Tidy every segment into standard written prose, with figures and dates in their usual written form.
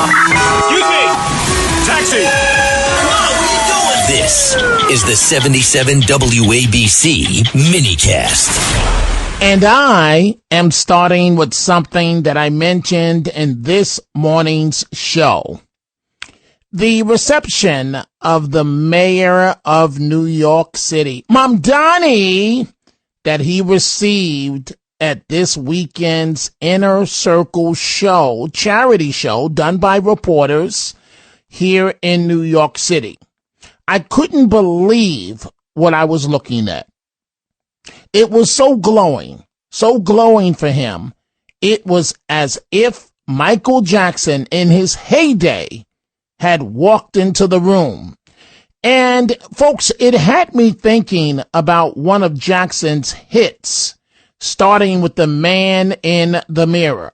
Excuse me! Taxi! Come on, what are you doing? This is the 77 WABC minicast. And I am starting with something that I mentioned in this morning's show. The reception of the mayor of New York City, Mamdani, that he received at this weekend's Inner Circle show, charity show done by reporters here in New York City. I couldn't believe what I was looking at. It was so glowing for him. It was as if Michael Jackson in his heyday had walked into the room. And folks, it had me thinking about one of Jackson's hits, starting with The Man in the Mirror.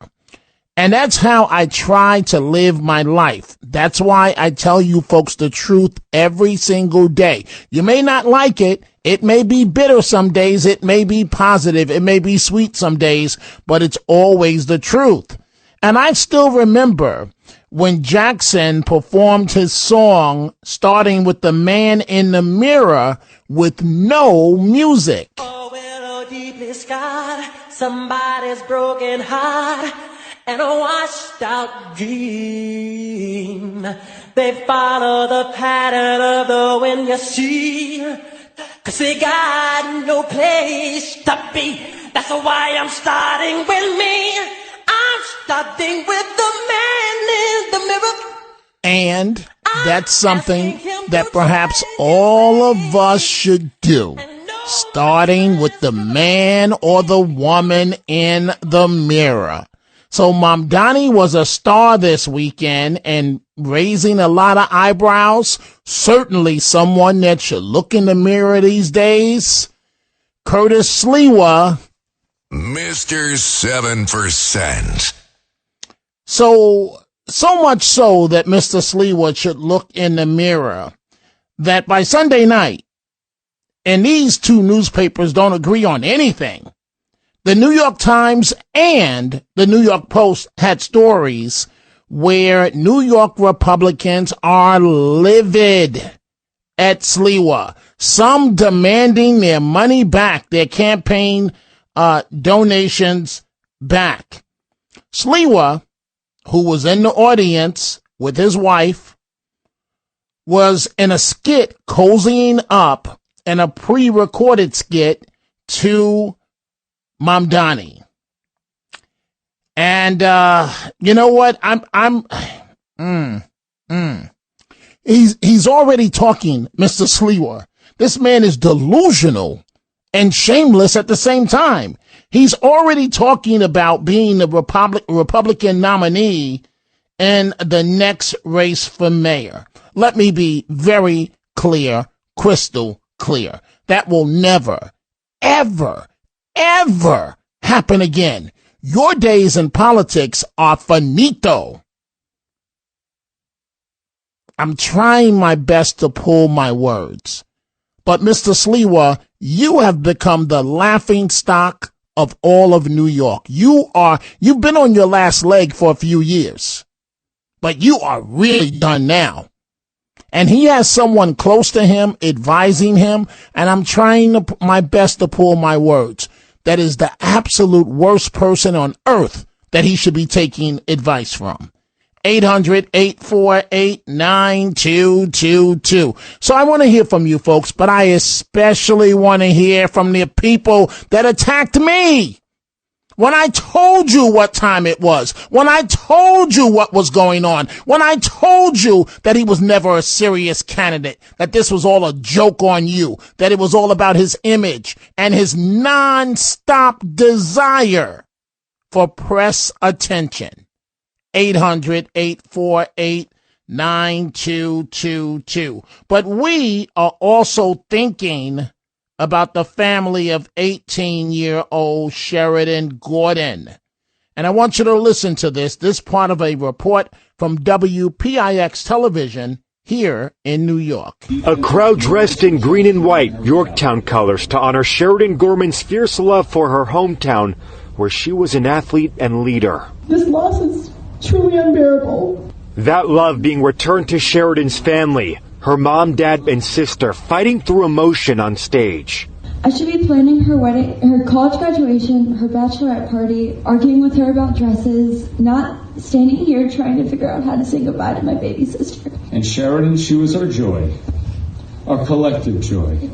And that's how I try to live my life. That's why I tell you folks the truth every single day. You may not like it. It may be bitter some days. It may be positive. It may be sweet some days, but it's always the truth. And I still remember when Jackson performed his song, starting with The Man in the Mirror, with no music. Oh, well, deeply scarred, somebody's broken heart, and a washed out dream. They follow the pattern of the wind, you see, 'cause they got no place to be. That's why I'm starting with me. I'm starting with the man in the mirror. And that's something that perhaps all of us should do, starting with the man or the woman in the mirror. So Mamdani was a star this weekend and raising a lot of eyebrows. Certainly someone that should look in the mirror these days. Curtis Sliwa, Mr. 7%. So much so that Mr. Sliwa should look in the mirror that by Sunday night, and these two newspapers don't agree on anything, the New York Times and the New York Post had stories where New York Republicans are livid at Sliwa, some demanding their money back, their campaign donations back. Sliwa, who was in the audience with his wife, was in a skit cozying up in a pre-recorded skit to Mamdani. And you know what? He's already talking, Mr. Sliwa. This man is delusional and shameless at the same time. He's already talking about being the Republican nominee in the next race for mayor. Let me be very clear, crystal clear. That will never, ever, ever happen again. Your days in politics are finito. I'm trying my best to pull my words. But Mr. Sliwa, you have become the laughing stock of all of New York. You've been on your last leg for a few years, but you are really done now. And he has someone close to him advising him, and I'm trying my best to pull my words. That is the absolute worst person on earth that he should be taking advice from. 800-848-9222. So I want to hear from you folks, but I especially want to hear from the people that attacked me when I told you what time it was, when I told you what was going on, when I told you that he was never a serious candidate, that this was all a joke on you, that it was all about his image and his non-stop desire for press attention. 800-848-9222. But we are also thinking about the family of 18-year-old Sheridan Gordon. And I want you to listen to this part of a report from WPIX television here in New York. A crowd dressed in green and white, Yorktown colors, to honor Sheridan Gorman's fierce love for her hometown, where she was an athlete and leader. This loss is truly unbearable. That love being returned to Sheridan's family, her mom, dad, and sister fighting through emotion on stage. I should be planning her wedding, her college graduation, her bachelorette party, arguing with her about dresses, not standing here trying to figure out how to say goodbye to my baby sister. And Sheridan, she was our joy, our collective joy.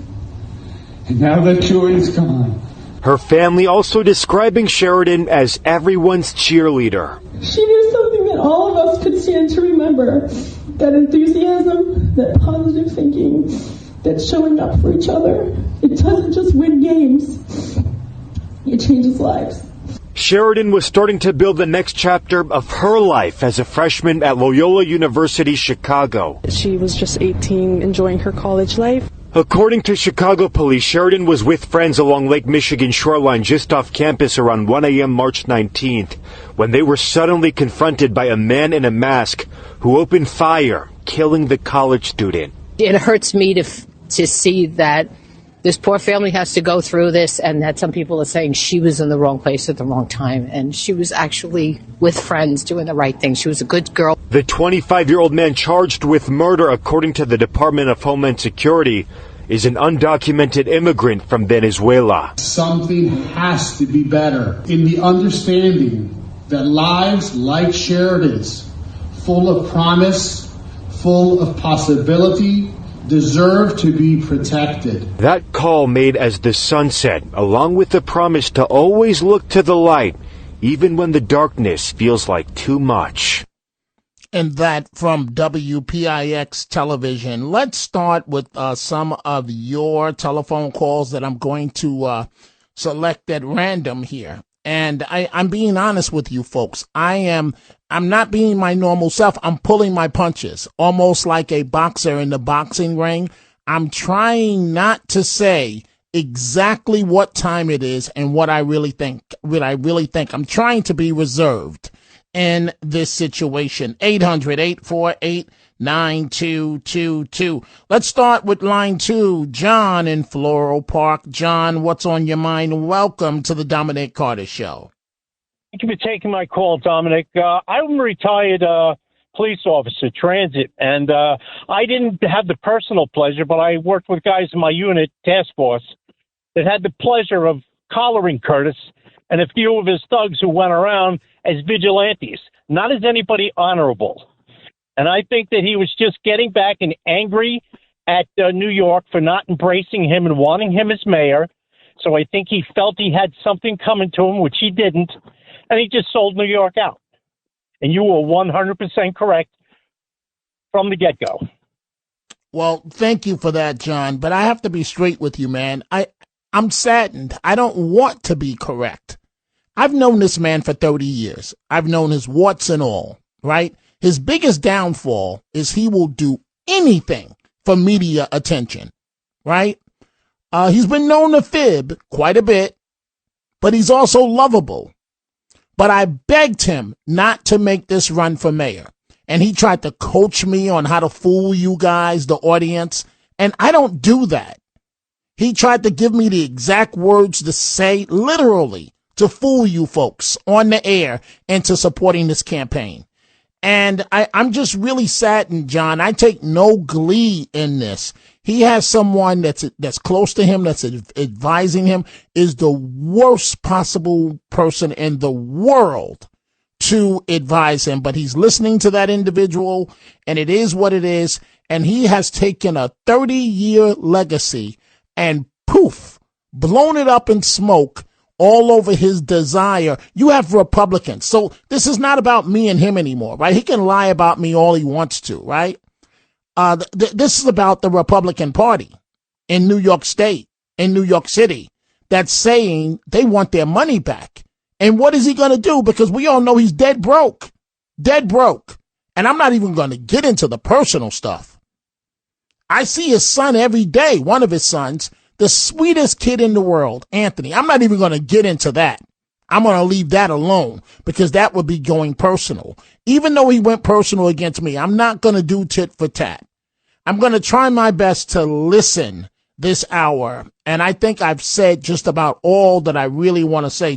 And now that joy is gone. Her family also describing Sheridan as everyone's cheerleader. She knew something that all of us could stand to remember. That enthusiasm, that positive thinking, that showing up for each other. It doesn't just win games, it changes lives. Sheridan was starting to build the next chapter of her life as a freshman at Loyola University, Chicago. She was just 18, enjoying her college life. According to Chicago police, Sheridan was with friends along Lake Michigan shoreline just off campus around 1 a.m. March 19th when they were suddenly confronted by a man in a mask who opened fire, killing the college student. It hurts me to see that this poor family has to go through this, and that some people are saying she was in the wrong place at the wrong time, and she was actually with friends doing the right thing. She was a good girl. The 25-year-old man charged with murder, according to the Department of Homeland Security, is an undocumented immigrant from Venezuela. Something has to be better in the understanding that lives like Sheridan's, full of promise, full of possibility, deserve to be protected. That call made as the sun set, along with the promise to always look to the light, even when the darkness feels like too much. And that from WPIX television. Let's start with some of your telephone calls that I'm going to select at random here. And I'm being honest with you folks. I'm not being my normal self. I'm pulling my punches, almost like a boxer in the boxing ring. I'm trying not to say exactly what time it is and what I really think. I'm trying to be reserved in this situation. 800-848-9222. Let's start with line 2. John in Floral Park. John, what's on your mind? Welcome to the Dominic Carter Show. Thank you for taking my call, Dominic. I'm a retired police officer, transit, and I didn't have the personal pleasure, but I worked with guys in my unit, task force, that had the pleasure of collaring Curtis and a few of his thugs who went around as vigilantes, not as anybody honorable. And I think that he was just getting back and angry at New York for not embracing him and wanting him as mayor. So I think he felt he had something coming to him, which he didn't, and he just sold New York out. And you were 100% correct from the get-go. Well, thank you for that, John, but I have to be straight with you, man. I'm saddened. I don't want to be correct. I've known this man for 30 years. I've known his warts and all, right? His biggest downfall is he will do anything for media attention, right? He's been known to fib quite a bit, but he's also lovable. But I begged him not to make this run for mayor. And he tried to coach me on how to fool you guys, the audience. And I don't do that. He tried to give me the exact words to say, literally, to fool you folks on the air into supporting this campaign. And I'm just really saddened, John. I take no glee in this. He has someone that's close to him, that's advising him, is the worst possible person in the world to advise him. But he's listening to that individual, and it is what it is. And he has taken a 30-year legacy and poof, blown it up in smoke all over his desire. You have Republicans. So this is not about me and him anymore, right? He can lie about me all he wants to, right? This is about the Republican Party in New York State, in New York City, that's saying they want their money back. And what is he going to do? Because we all know he's dead broke. And I'm not even going to get into the personal stuff. I see his son every day, one of his sons, the sweetest kid in the world, Anthony. I'm not even going to get into that. I'm going to leave that alone because that would be going personal. Even though he went personal against me, I'm not going to do tit for tat. I'm going to try my best to listen this hour. And I think I've said just about all that I really want to say.